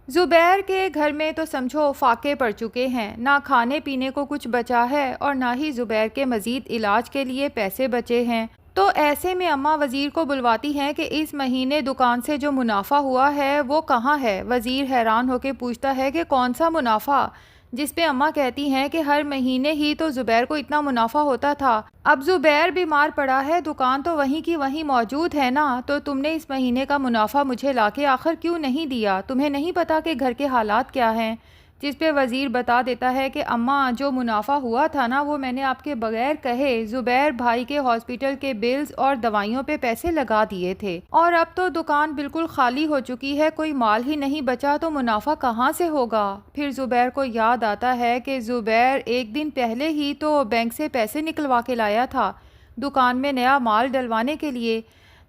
زبیر کے گھر میں تو سمجھو فاقے پڑ چکے ہیں، نہ کھانے پینے کو کچھ بچا ہے اور نہ ہی زبیر کے مزید علاج کے لیے پیسے بچے ہیں۔ تو ایسے میں اماں وزیر کو بلواتی ہیں کہ اس مہینے دکان سے جو منافع ہوا ہے وہ کہاں ہے؟ وزیر حیران ہو کے پوچھتا ہے کہ کون سا منافع؟ جس پہ اماں کہتی ہیں کہ ہر مہینے ہی تو زبیر کو اتنا منافع ہوتا تھا، اب زبیر بیمار پڑا ہے، دکان تو وہیں کی وہیں موجود ہے نا، تو تم نے اس مہینے کا منافع مجھے لا کے آخر کیوں نہیں دیا؟ تمہیں نہیں پتا کہ گھر کے حالات کیا ہیں؟ جس پہ وزیر بتا دیتا ہے کہ اماں جو منافع ہوا تھا نا وہ میں نے آپ کے بغیر کہے زبیر بھائی کے ہاسپٹل کے بلز اور دوائیوں پہ پیسے لگا دیے تھے، اور اب تو دکان بالکل خالی ہو چکی ہے، کوئی مال ہی نہیں بچا، تو منافع کہاں سے ہوگا؟ پھر زبیر کو یاد آتا ہے کہ زبیر ایک دن پہلے ہی تو بینک سے پیسے نکلوا کے لایا تھا دکان میں نیا مال ڈلوانے کے لیے،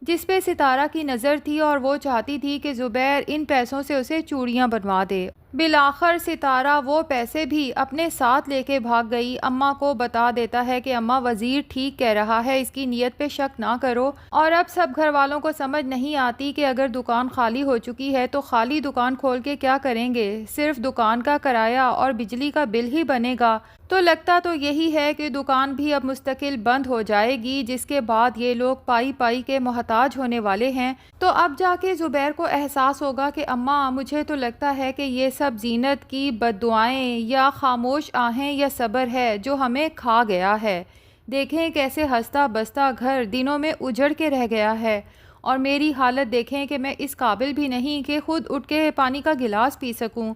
جس پہ ستارہ کی نظر تھی اور وہ چاہتی تھی کہ زبیر ان پیسوں سے اسے چوڑیاں بنوا دے۔ بالآخر ستارہ وہ پیسے بھی اپنے ساتھ لے کے بھاگ گئی، اماں کو بتا دیتا ہے کہ اماں وزیر ٹھیک کہہ رہا ہے، اس کی نیت پہ شک نہ کرو، اور اب سب گھر والوں کو سمجھ نہیں آتی کہ اگر دکان خالی ہو چکی ہے تو خالی دکان کھول کے کیا کریں گے؟ صرف دکان کا کرایہ اور بجلی کا بل ہی بنے گا، تو لگتا تو یہی ہے کہ دکان بھی اب مستقل بند ہو جائے گی، جس کے بعد یہ لوگ پائی پائی کے محتاج ہونے والے ہیں۔ تو اب جا کے زبیر کو احساس ہوگا کہ اماں مجھے تو لگتا ہے کہ یہ سب زینت کی بد دعائیں یا خاموش آہیں یا صبر ہے جو ہمیں کھا گیا ہے۔ دیکھیں کیسے ہنستا بستا گھر دنوں میں اجڑ کے رہ گیا ہے، اور میری حالت دیکھیں کہ میں اس قابل بھی نہیں کہ خود اٹھ کے پانی کا گلاس پی سکوں۔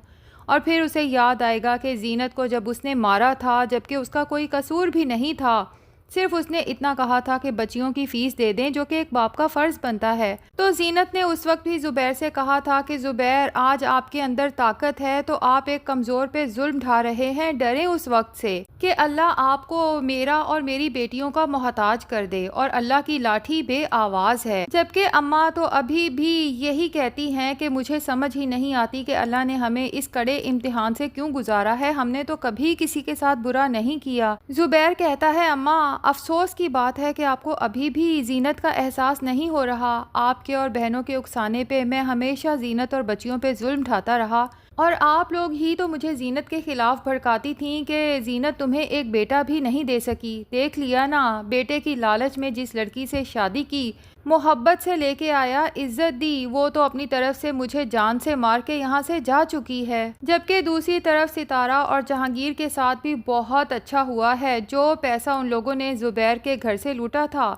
اور پھر اسے یاد آئے گا کہ زینت کو جب اس نے مارا تھا جبکہ اس کا کوئی قصور بھی نہیں تھا، صرف اس نے اتنا کہا تھا کہ بچیوں کی فیس دے دیں، جو کہ ایک باپ کا فرض بنتا ہے، تو زینت نے اس وقت بھی زبیر سے کہا تھا کہ زبیر آج آپ کے اندر طاقت ہے تو آپ ایک کمزور پہ ظلم ڈھا رہے ہیں، ڈریں اس وقت سے کہ اللہ آپ کو میرا اور میری بیٹیوں کا محتاج کر دے، اور اللہ کی لاٹھی بے آواز ہے۔ جبکہ اماں تو ابھی بھی یہی کہتی ہیں کہ مجھے سمجھ ہی نہیں آتی کہ اللہ نے ہمیں اس کڑے امتحان سے کیوں گزارا ہے، ہم نے تو کبھی کسی کے ساتھ برا نہیں کیا۔ زبیر کہتا ہے اماں افسوس کی بات ہے کہ آپ کو ابھی بھی زینت کا احساس نہیں ہو رہا، آپ کے اور بہنوں کے اکسانے پہ میں ہمیشہ زینت اور بچیوں پہ ظلم ڈھاتا رہا، اور آپ لوگ ہی تو مجھے زینت کے خلاف بھڑکاتی تھیں کہ زینت تمہیں ایک بیٹا بھی نہیں دے سکی، دیکھ لیا نا، بیٹے کی لالچ میں جس لڑکی سے شادی کی، محبت سے لے کے آیا، عزت دی، وہ تو اپنی طرف سے مجھے جان سے مار کے یہاں سے جا چکی ہے۔ جبکہ دوسری طرف ستارہ اور جہانگیر کے ساتھ بھی بہت اچھا ہوا ہے، جو پیسہ ان لوگوں نے زبیر کے گھر سے لوٹا تھا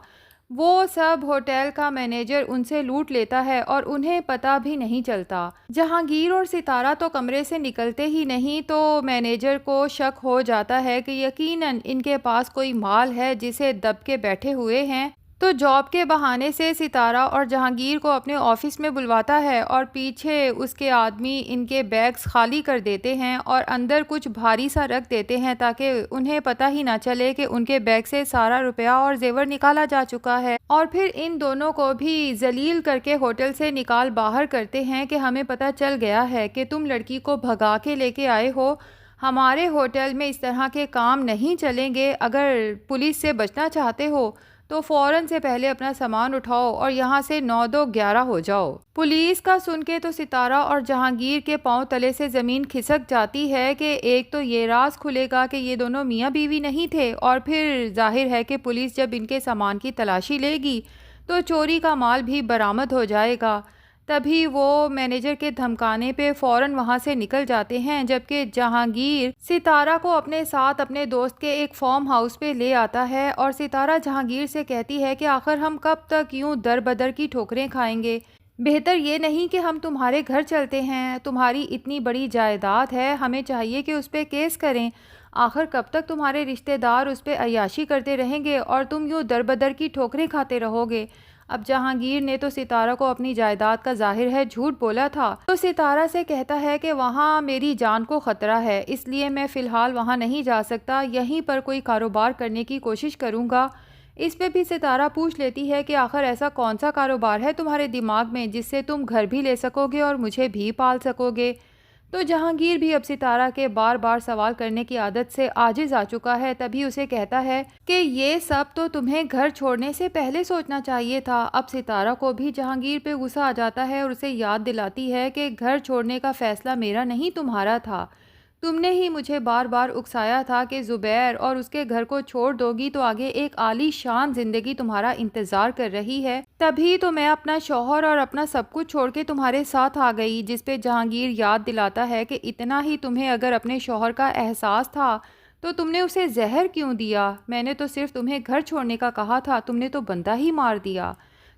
وہ سب ہوٹل کا مینیجر ان سے لوٹ لیتا ہے اور انہیں پتہ بھی نہیں چلتا۔ جہانگیر اور ستارہ تو کمرے سے نکلتے ہی نہیں، تو مینیجر کو شک ہو جاتا ہے کہ یقیناً ان کے پاس کوئی مال ہے جسے دب کے بیٹھے ہوئے ہیں، تو جاب کے بہانے سے ستارہ اور جہانگیر کو اپنے آفس میں بلواتا ہے اور پیچھے اس کے آدمی ان کے بیگز خالی کر دیتے ہیں اور اندر کچھ بھاری سا رکھ دیتے ہیں تاکہ انہیں پتہ ہی نہ چلے کہ ان کے بیگ سے سارا روپیہ اور زیور نکالا جا چکا ہے، اور پھر ان دونوں کو بھی ذلیل کر کے ہوٹل سے نکال باہر کرتے ہیں کہ ہمیں پتہ چل گیا ہے کہ تم لڑکی کو بھگا کے لے کے آئے ہو، ہمارے ہوٹل میں اس طرح کے کام نہیں چلیں گے، اگر پولیس سے بچنا چاہتے ہو تو فوراً سے پہلے اپنا سامان اٹھاؤ اور یہاں سے 9-2-11 ہو جاؤ۔ پولیس کا سن کے تو ستارہ اور جہانگیر کے پاؤں تلے سے زمین کھسک جاتی ہے کہ ایک تو یہ راز کھلے گا کہ یہ دونوں میاں بیوی نہیں تھے، اور پھر ظاہر ہے کہ پولیس جب ان کے سامان کی تلاشی لے گی تو چوری کا مال بھی برآمد ہو جائے گا۔ تبھی وہ مینیجر کے دھمکانے پہ فوراً وہاں سے نکل جاتے ہیں، جبکہ جہانگیر ستارہ کو اپنے ساتھ اپنے دوست کے ایک فارم ہاؤس پہ لے آتا ہے، اور ستارہ جہانگیر سے کہتی ہے کہ آخر ہم کب تک یوں در بدر کی ٹھوکریں کھائیں گے؟ بہتر یہ نہیں کہ ہم تمہارے گھر چلتے ہیں، تمہاری اتنی بڑی جائیداد ہے، ہمیں چاہیے کہ اس پہ کیس کریں، آخر کب تک تمہارے رشتہ دار اس پہ عیاشی کرتے رہیں گے اور تم یوں در بدر کی ٹھوکریں کھاتے رہو گے؟ اب جہانگیر نے تو ستارہ کو اپنی جائیداد کا ظاہر ہے جھوٹ بولا تھا، تو ستارہ سے کہتا ہے کہ وہاں میری جان کو خطرہ ہے، اس لیے میں فی الحال وہاں نہیں جا سکتا، یہیں پر کوئی کاروبار کرنے کی کوشش کروں گا۔ اس پہ بھی ستارہ پوچھ لیتی ہے کہ آخر ایسا کون سا کاروبار ہے تمہارے دماغ میں جس سے تم گھر بھی لے سکو گے اور مجھے بھی پال سکو گے؟ تو جہانگیر بھی اب ستارہ کے بار بار سوال کرنے کی عادت سے عاجز آ چکا ہے، تبھی اسے کہتا ہے کہ یہ سب تو تمہیں گھر چھوڑنے سے پہلے سوچنا چاہیے تھا۔ اب ستارہ کو بھی جہانگیر پہ غصہ آ جاتا ہے اور اسے یاد دلاتی ہے کہ گھر چھوڑنے کا فیصلہ میرا نہیں تمہارا تھا، تم نے ہی مجھے بار بار اکسایا تھا کہ زبیر اور اس کے گھر کو چھوڑ دو گی تو آگے ایک عالی شان زندگی تمہارا انتظار کر رہی ہے، تبھی تو میں اپنا شوہر اور اپنا سب کچھ چھوڑ کے تمہارے ساتھ آ گئی۔ جس پہ جہانگیر یاد دلاتا ہے کہ اتنا ہی تمہیں اگر اپنے شوہر کا احساس تھا تو تم نے اسے زہر کیوں دیا؟ میں نے تو صرف تمہیں گھر چھوڑنے کا کہا تھا، تم نے تو بندہ ہی مار دیا۔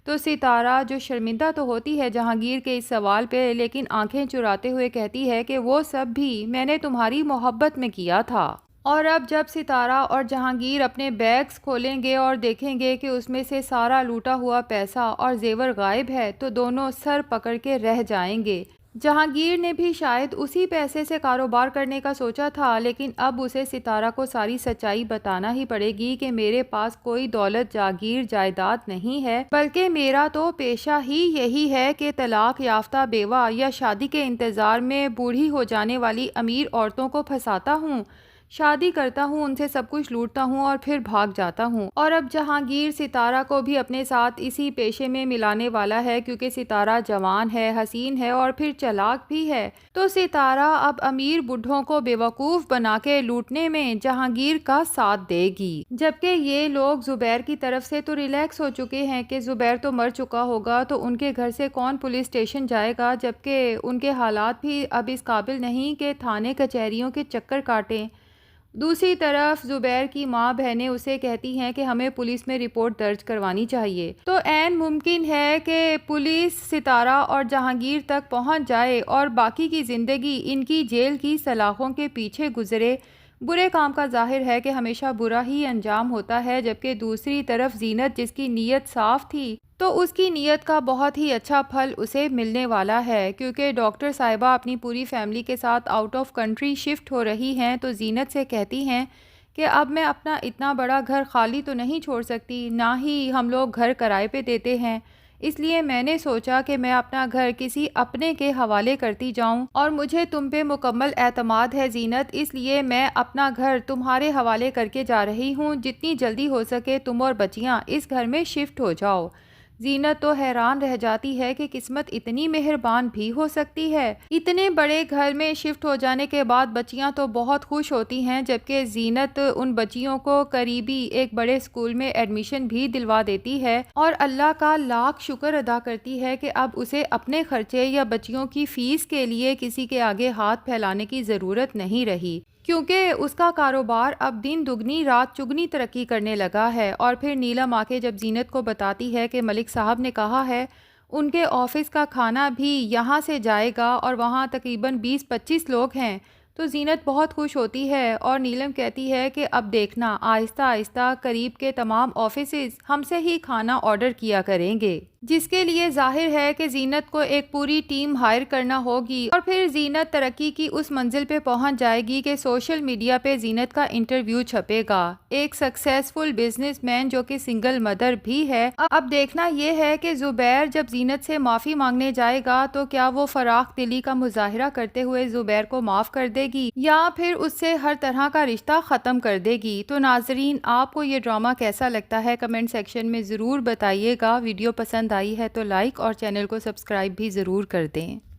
تو ستارہ جو شرمندہ تو ہوتی ہے جہانگیر کے اس سوال پہ، لیکن آنکھیں چراتے ہوئے کہتی ہے کہ وہ سب بھی میں نے تمہاری محبت میں کیا تھا۔ اور اب جب ستارہ اور جہانگیر اپنے بیگز کھولیں گے اور دیکھیں گے کہ اس میں سے سارا لوٹا ہوا پیسہ اور زیور غائب ہے تو دونوں سر پکڑ کے رہ جائیں گے۔ جہانگیر نے بھی شاید اسی پیسے سے کاروبار کرنے کا سوچا تھا، لیکن اب اسے ستارہ کو ساری سچائی بتانا ہی پڑے گی کہ میرے پاس کوئی دولت جاگیر جائیداد نہیں ہے، بلکہ میرا تو پیشہ ہی یہی ہے کہ طلاق یافتہ بیوہ یا شادی کے انتظار میں بوڑھی ہو جانے والی امیر عورتوں کو پھنساتا ہوں، شادی کرتا ہوں، ان سے سب کچھ لوٹتا ہوں اور پھر بھاگ جاتا ہوں۔ اور اب جہانگیر ستارہ کو بھی اپنے ساتھ اسی پیشے میں ملانے والا ہے، کیونکہ ستارہ جوان ہے، حسین ہے اور پھر چلاک بھی ہے، تو ستارہ اب امیر بڈھوں کو بیوقوف بنا کے لوٹنے میں جہانگیر کا ساتھ دے گی۔ جبکہ یہ لوگ زبیر کی طرف سے تو ریلیکس ہو چکے ہیں کہ زبیر تو مر چکا ہوگا تو ان کے گھر سے کون پولیس اسٹیشن جائے گا، جبکہ ان کے حالات بھی اب اس قابل نہیں کہ تھانے کچہریوں کے چکر کاٹیں۔ دوسری طرف زبیر کی ماں بہنیں اسے کہتی ہیں کہ ہمیں پولیس میں رپورٹ درج کروانی چاہیے، تو عین ممکن ہے کہ پولیس ستارہ اور جہانگیر تک پہنچ جائے اور باقی کی زندگی ان کی جیل کی سلاخوں کے پیچھے گزرے۔ برے کام کا ظاہر ہے کہ ہمیشہ برا ہی انجام ہوتا ہے، جبکہ دوسری طرف زینت جس کی نیت صاف تھی تو اس کی نیت کا بہت ہی اچھا پھل اسے ملنے والا ہے، کیونکہ ڈاکٹر صاحبہ اپنی پوری فیملی کے ساتھ آؤٹ آف کنٹری شفٹ ہو رہی ہیں تو زینت سے کہتی ہیں کہ اب میں اپنا اتنا بڑا گھر خالی تو نہیں چھوڑ سکتی، نہ ہی ہم لوگ گھر کرائے پہ دیتے ہیں، اس لیے میں نے سوچا کہ میں اپنا گھر کسی اپنے کے حوالے کرتی جاؤں، اور مجھے تم پہ مکمل اعتماد ہے زینت، اس لیے میں اپنا گھر تمہارے حوالے کر کے جا رہی ہوں، جتنی جلدی ہو سکے تم اور بچیاں اس گھر میں شفٹ ہو جاؤ۔ زینت تو حیران رہ جاتی ہے کہ قسمت اتنی مہربان بھی ہو سکتی ہے۔ اتنے بڑے گھر میں شفٹ ہو جانے کے بعد بچیاں تو بہت خوش ہوتی ہیں، جبکہ زینت ان بچیوں کو قریبی ایک بڑے اسکول میں ایڈمیشن بھی دلوا دیتی ہے اور اللہ کا لاکھ شکر ادا کرتی ہے کہ اب اسے اپنے خرچے یا بچیوں کی فیس کے لیے کسی کے آگے ہاتھ پھیلانے کی ضرورت نہیں رہی، کیونکہ اس کا کاروبار اب دن دگنی رات چگنی ترقی کرنے لگا ہے۔ اور پھر نیلم آ کے جب زینت کو بتاتی ہے کہ ملک صاحب نے کہا ہے ان کے آفس کا کھانا بھی یہاں سے جائے گا اور وہاں تقریباً 20-25 لوگ ہیں، تو زینت بہت خوش ہوتی ہے اور نیلم کہتی ہے کہ اب دیکھنا آہستہ آہستہ قریب کے تمام آفیسز ہم سے ہی کھانا آرڈر کیا کریں گے، جس کے لیے ظاہر ہے کہ زینت کو ایک پوری ٹیم ہائر کرنا ہوگی، اور پھر زینت ترقی کی اس منزل پہ پہنچ جائے گی کہ سوشل میڈیا پہ زینت کا انٹرویو چھپے گا، ایک سکسیسفل بزنس مین جو کہ سنگل مدر بھی ہے۔ اب دیکھنا یہ ہے کہ زبیر جب زینت سے معافی مانگنے جائے گا تو کیا وہ فراخ دلی کا مظاہرہ کرتے ہوئے زبیر کو معاف کر دے گی یا پھر اس سے ہر طرح کا رشتہ ختم کر دے گی۔ تو ناظرین، آپ کو یہ ڈرامہ کیسا لگتا ہے کمنٹ سیکشن میں ضرور بتائیے گا۔ ویڈیو پسند آئی ہے تو لائک اور چینل کو سبسکرائب بھی ضرور کر دیں۔